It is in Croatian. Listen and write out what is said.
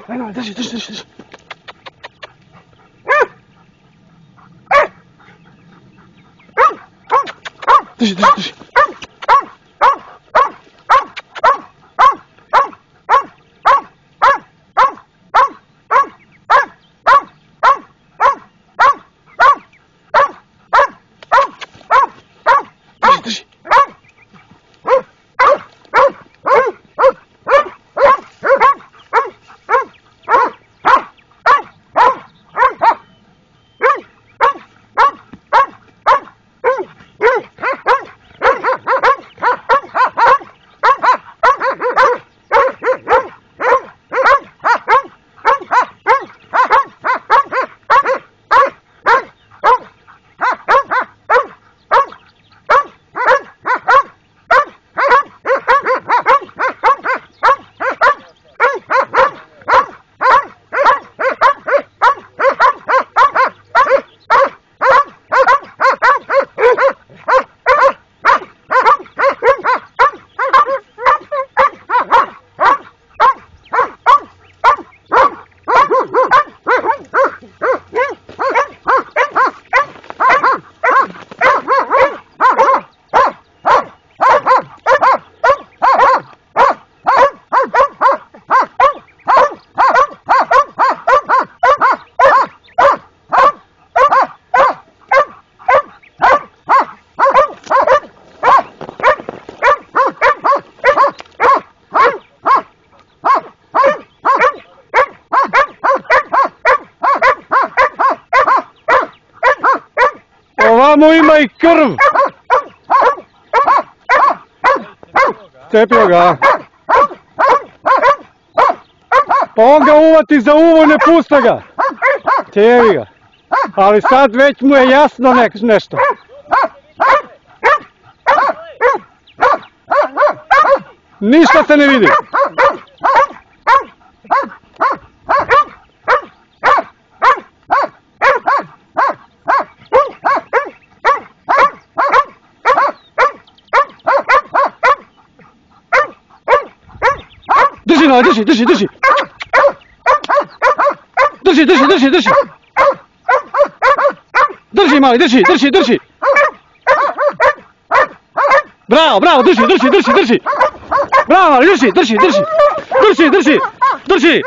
Ajde, drži. Drži. Ovamo ima i krv. Cepio ga. Pa on ga uvati za uvo i ne pusta ga. Cijevi ga. Ali sad već mu je jasno nešto. Ništa se ne vidi. Drži, mali, drži. Drži, mali, drži. Bravo, drži. Bravo, mali, drži.